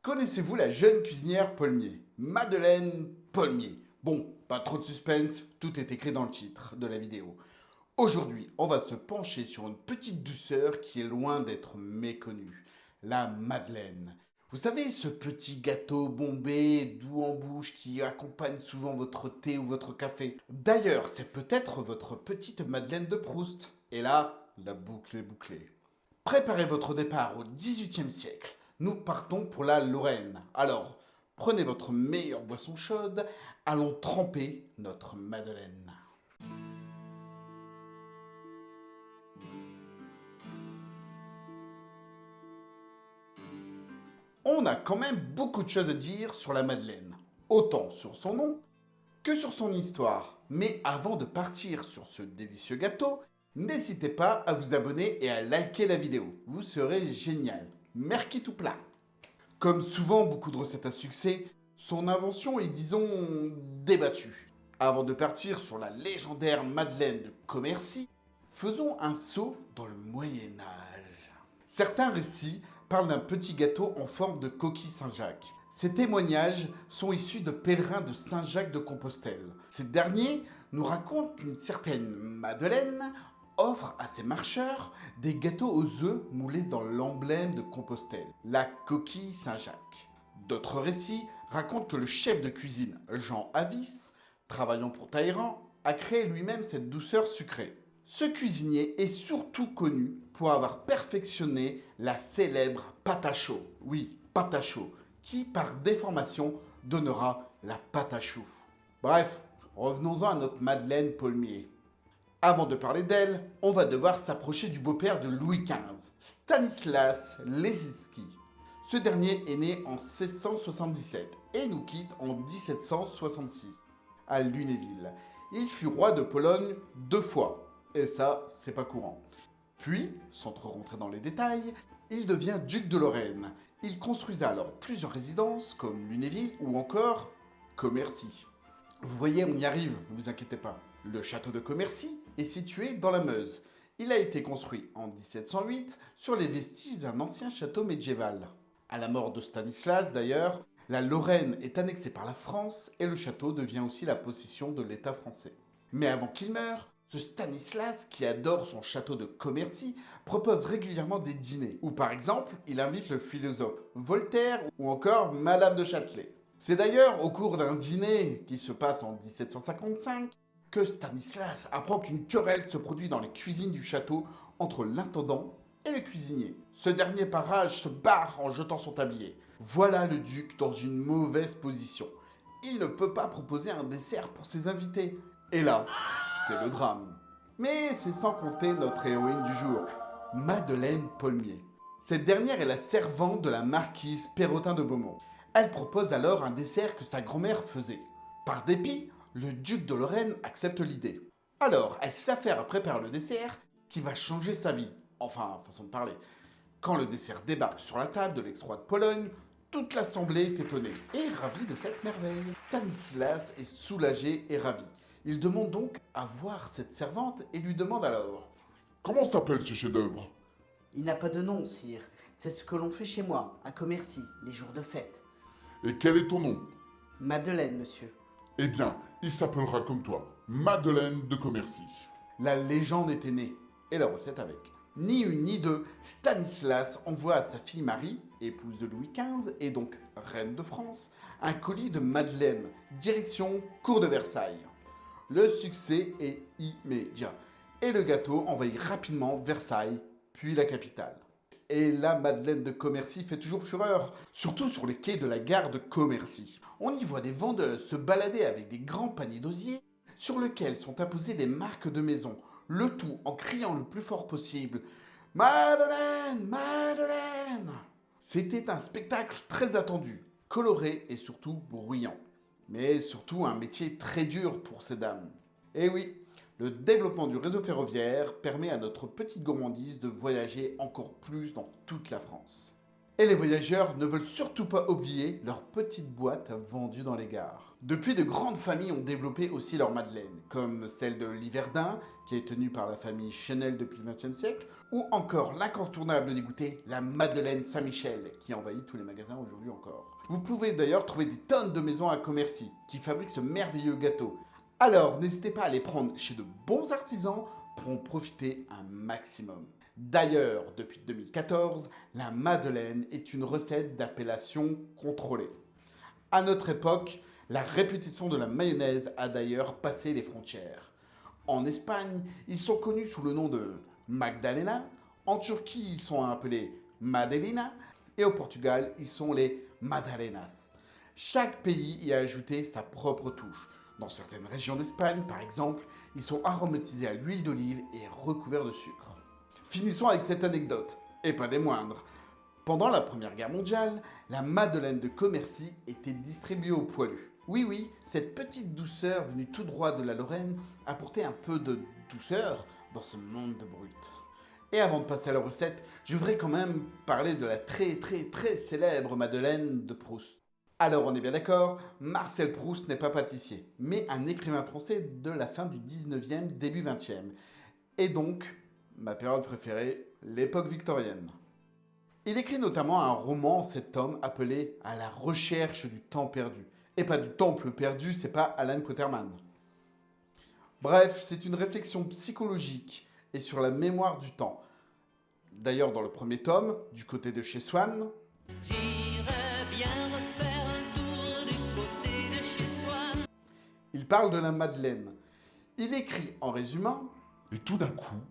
Connaissez-vous la jeune cuisinière Paulmier, Madeleine Paulmier? Bon, pas trop de suspense, tout est écrit dans le titre de la vidéo. Aujourd'hui, on va se pencher sur une petite douceur qui est loin d'être méconnue, la Madeleine. Vous savez, ce petit gâteau bombé, doux en bouche qui accompagne souvent votre thé ou votre café. D'ailleurs, c'est peut-être votre petite Madeleine de Proust. Et là, la boucle est bouclée. Préparez votre départ au XVIIIe siècle. Nous partons pour la Lorraine. Alors, prenez votre meilleure boisson chaude, allons tremper notre Madeleine. On a quand même beaucoup de choses à dire sur la Madeleine, autant sur son nom que sur son histoire. Mais avant de partir sur ce délicieux gâteau, n'hésitez pas à vous abonner et à liker la vidéo. Vous serez génial. Merci tout plat. Comme souvent beaucoup de recettes à succès, son invention est, disons, débattue. Avant de partir sur la légendaire Madeleine de Commercy, faisons un saut dans le Moyen Âge. Certains récits parlent d'un petit gâteau en forme de coquille Saint-Jacques. Ces témoignages sont issus de pèlerins de Saint-Jacques de Compostelle. Ces derniers nous racontent qu'une certaine Madeleine offre à ses marcheurs des gâteaux aux œufs moulés dans l'emblème de Compostelle, la coquille Saint-Jacques. D'autres récits racontent que le chef de cuisine Jean Avis, travaillant pour Talleyrand, a créé lui-même cette douceur sucrée. Ce cuisinier est surtout connu pour avoir perfectionné la célèbre pâte à chaud. Oui, pâte à chaud, qui par déformation donnera la pâte à choux. Bref, revenons-en à notre Madeleine Paulmier. Avant de parler d'elle, on va devoir s'approcher du beau-père de Louis XV, Stanislas Leśnicki. Ce dernier est né en 1677 et nous quitte en 1766, à Lunéville. Il fut roi de Pologne 2 fois, et ça, c'est pas courant. Puis, sans trop rentrer dans les détails, il devient duc de Lorraine. Il construisa alors plusieurs résidences, comme Lunéville ou encore Commercy. Vous voyez, on y arrive, ne vous inquiétez pas. Le château de Commercy est situé dans la Meuse. Il a été construit en 1708 sur les vestiges d'un ancien château médiéval. À la mort de Stanislas, d'ailleurs, la Lorraine est annexée par la France et le château devient aussi la possession de l'État français. Mais avant qu'il meure, ce Stanislas, qui adore son château de Commercy, propose régulièrement des dîners, où par exemple, il invite le philosophe Voltaire ou encore Madame de Châtelet. C'est d'ailleurs au cours d'un dîner qui se passe en 1755 que Stanislas apprend qu'une querelle se produit dans les cuisines du château entre l'intendant et le cuisinier. Ce dernier par rage se barre en jetant son tablier. Voilà le duc dans une mauvaise position. Il ne peut pas proposer un dessert pour ses invités. Et là, c'est le drame. Mais c'est sans compter notre héroïne du jour, Madeleine Paulmier. Cette dernière est la servante de la marquise Perrotin de Beaumont. Elle propose alors un dessert que sa grand-mère faisait. Par dépit, le duc de Lorraine accepte l'idée. Alors, elle s'affaire à préparer le dessert qui va changer sa vie. Enfin, façon de parler. Quand le dessert débarque sur la table de l'ex-roi de Pologne, toute l'assemblée est étonnée et ravie de cette merveille. Stanislas est soulagé et ravi. Il demande donc à voir cette servante et lui demande alors: Comment s'appelle ce chef-d'œuvre? Il n'a pas de nom, sire. C'est ce que l'on fait chez moi, à Commercy, les jours de fête. Et quel est ton nom? Madeleine, monsieur. Eh bien, il s'appellera comme toi, Madeleine de Commercy. La légende était née, et la recette avec. Ni une ni deux, Stanislas envoie à sa fille Marie, épouse de Louis XV et donc reine de France, un colis de Madeleine, direction cour de Versailles. Le succès est immédiat, et le gâteau envahit rapidement Versailles, puis la capitale. Et la Madeleine de Commercy fait toujours fureur, surtout sur les quais de la gare de Commercy. On y voit des vendeuses se balader avec des grands paniers d'osier sur lesquels sont apposées des marques de maison, le tout en criant le plus fort possible: Madeleine, Madeleine! C'était un spectacle très attendu, coloré et surtout bruyant. Mais surtout un métier très dur pour ces dames. Et oui, le développement du réseau ferroviaire permet à notre petite gourmandise de voyager encore plus dans toute la France. Et les voyageurs ne veulent surtout pas oublier leurs petites boîtes vendues dans les gares. Depuis, de grandes familles ont développé aussi leur madeleine, comme celle de Liverdun, qui est tenue par la famille Chanel depuis le XXe siècle, ou encore l'incontournable des goûters, la Madeleine Saint-Michel, qui envahit tous les magasins aujourd'hui encore. Vous pouvez d'ailleurs trouver des tonnes de maisons à Commercy, qui fabriquent ce merveilleux gâteau. Alors, n'hésitez pas à les prendre chez de bons artisans pour en profiter un maximum. D'ailleurs, depuis 2014, la Madeleine est une recette d'appellation contrôlée. À notre époque, la réputation de la mayonnaise a d'ailleurs passé les frontières. En Espagne, ils sont connus sous le nom de Magdalena, en Turquie, ils sont appelés Madelina, et au Portugal, ils sont les Madalenas. Chaque pays y a ajouté sa propre touche. Dans certaines régions d'Espagne, par exemple, ils sont aromatisés à l'huile d'olive et recouverts de sucre. Finissons avec cette anecdote, et pas des moindres. Pendant la Première Guerre mondiale, la Madeleine de Commercy était distribuée aux poilus. Oui, oui, cette petite douceur venue tout droit de la Lorraine apportait un peu de douceur dans ce monde de brut. Et avant de passer à la recette, je voudrais quand même parler de la très célèbre Madeleine de Proust. Alors on est bien d'accord, Marcel Proust n'est pas pâtissier, mais un écrivain français de la fin du 19e, début 20e. Et donc, ma période préférée, l'époque victorienne. Il écrit notamment un roman en 7 tomes appelé À la recherche du temps perdu. Et pas du temple perdu, c'est pas Alan Quatermain. Bref, c'est une réflexion psychologique et sur la mémoire du temps. D'ailleurs, dans le premier tome, du côté de chez Swann, J'irais bien refaire un tour du côté de chez Swann. il parle de la Madeleine. Il écrit en résumant Et tout d'un coup,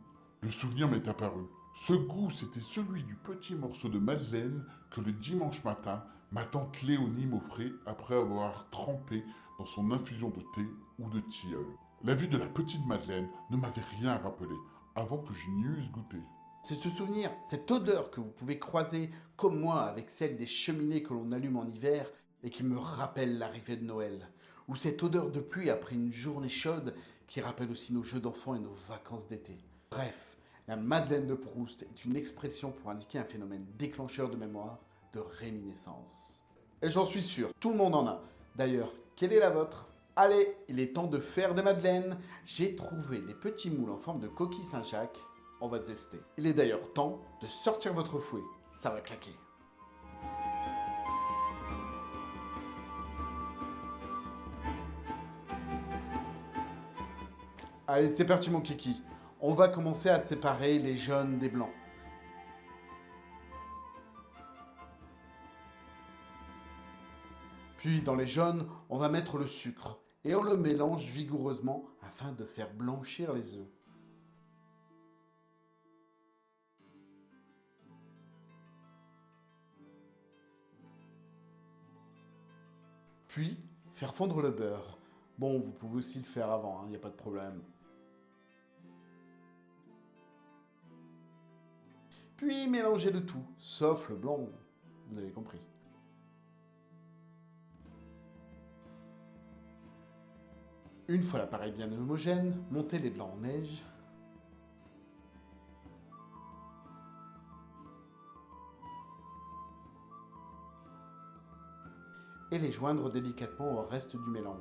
le souvenir m'est apparu. Ce goût, c'était celui du petit morceau de madeleine que le dimanche matin, ma tante Léonie m'offrait après avoir trempé dans son infusion de thé ou de tilleul. La vue de la petite madeleine ne m'avait rien rappelé avant que je n'y eusse goûté. c'est ce souvenir, cette odeur que vous pouvez croiser comme moi avec celle des cheminées que l'on allume en hiver et qui me rappelle l'arrivée de Noël. Ou cette odeur de pluie après une journée chaude qui rappelle aussi nos jeux d'enfants et nos vacances d'été. Bref, la Madeleine de Proust est une expression pour indiquer un phénomène déclencheur de mémoire, de réminiscence. Et j'en suis sûr, tout le monde en a. D'ailleurs, quelle est la vôtre? Allez, il est temps de faire des madeleines. J'ai trouvé des petits moules en forme de coquille Saint-Jacques. On va tester. Il est d'ailleurs temps de sortir votre fouet. Ça va claquer. Allez, c'est parti mon kiki. On va commencer à séparer les jaunes des blancs. Puis dans les jaunes, on va mettre le sucre et on le mélange vigoureusement afin de faire blanchir les œufs. Puis faire fondre le beurre. Bon, vous pouvez aussi le faire avant, il n'y a pas de problème. Puis mélanger le tout, sauf le blanc, vous avez compris. Une fois l'appareil bien homogène, montez les blancs en neige. Et les joindre délicatement au reste du mélange.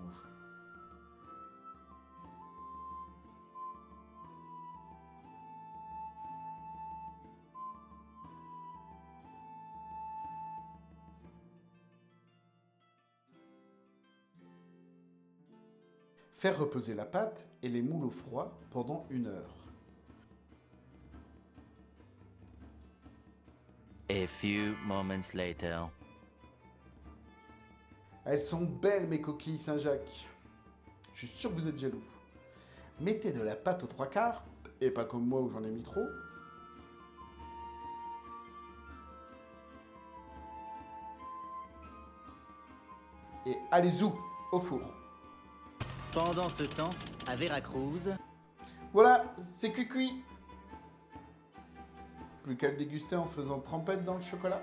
Faire reposer la pâte et les moules au froid pendant 1 heure. A few moments later. Elles sont belles mes coquilles Saint-Jacques. Je suis sûr que vous êtes jaloux. Mettez de la pâte aux 3/4, et pas comme moi où j'en ai mis trop. Et allez-y, au four. Pendant ce temps, à Veracruz, Voilà, c'est cuit. Plus qu'à le déguster en faisant trempette dans le chocolat.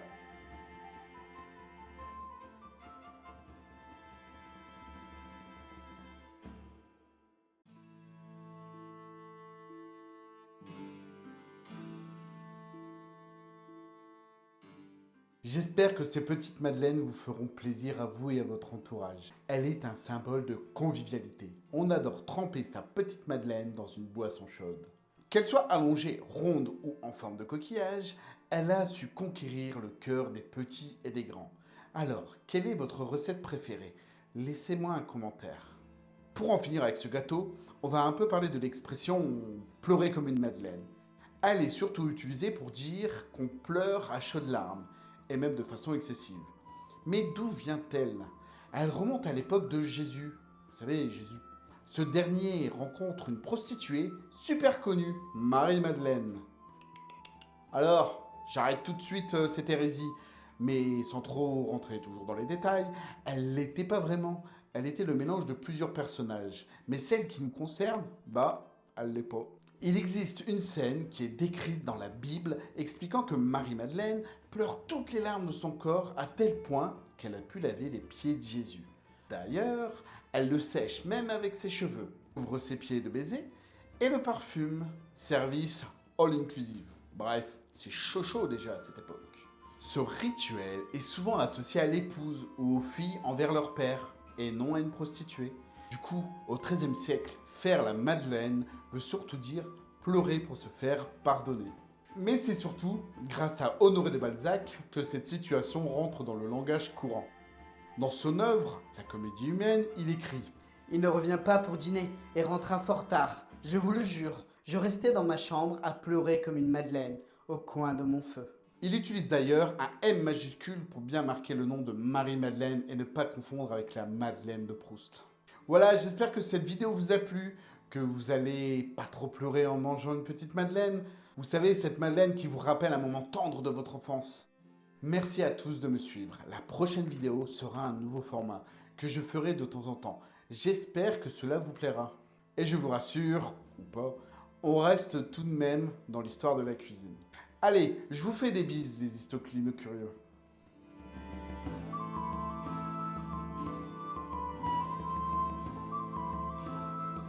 J'espère que ces petites madeleines vous feront plaisir à vous et à votre entourage. Elle est un symbole de convivialité. On adore tremper sa petite madeleine dans une boisson chaude. Qu'elle soit allongée, ronde ou en forme de coquillage, elle a su conquérir le cœur des petits et des grands. Alors, quelle est votre recette préférée? Laissez-moi un commentaire. Pour en finir avec ce gâteau, on va un peu parler de l'expression « pleurer comme une madeleine ». Elle est surtout utilisée pour dire qu'on pleure à chaudes larmes, et même de façon excessive. Mais d'où vient-elle? Elle remonte à l'époque de Jésus. Vous savez, Jésus. Ce dernier rencontre une prostituée super connue, Marie-Madeleine. Alors, j'arrête tout de suite cette hérésie, mais sans trop rentrer toujours dans les détails, elle l'était pas vraiment. Elle était le mélange de plusieurs personnages, mais celle qui nous concerne, elle l'est pas. Il existe une scène qui est décrite dans la Bible expliquant que Marie-Madeleine pleure toutes les larmes de son corps à tel point qu'elle a pu laver les pieds de Jésus. D'ailleurs, elle le sèche même avec ses cheveux, ouvre ses pieds de baisers et le parfume. Service all inclusive. Bref, c'est chaud déjà à cette époque. Ce rituel est souvent associé à l'épouse ou aux filles envers leur père et non à une prostituée. Du coup, au XIIIe siècle, faire la madeleine veut surtout dire pleurer pour se faire pardonner. Mais c'est surtout grâce à Honoré de Balzac que cette situation rentre dans le langage courant. Dans son œuvre, La Comédie humaine, il écrit « Il ne revient pas pour dîner et rentra fort tard. Je vous le jure, je restais dans ma chambre à pleurer comme une madeleine au coin de mon feu. » Il utilise d'ailleurs un M majuscule pour bien marquer le nom de Marie-Madeleine et ne pas confondre avec la Madeleine de Proust. Voilà, j'espère que cette vidéo vous a plu, que vous allez pas trop pleurer en mangeant une petite madeleine. Vous savez, cette madeleine qui vous rappelle un moment tendre de votre enfance. Merci à tous de me suivre. La prochaine vidéo sera un nouveau format que je ferai de temps en temps. J'espère que cela vous plaira. Et je vous rassure, ou pas, on reste tout de même dans l'histoire de la cuisine. Allez, je vous fais des bises les histoclines curieux.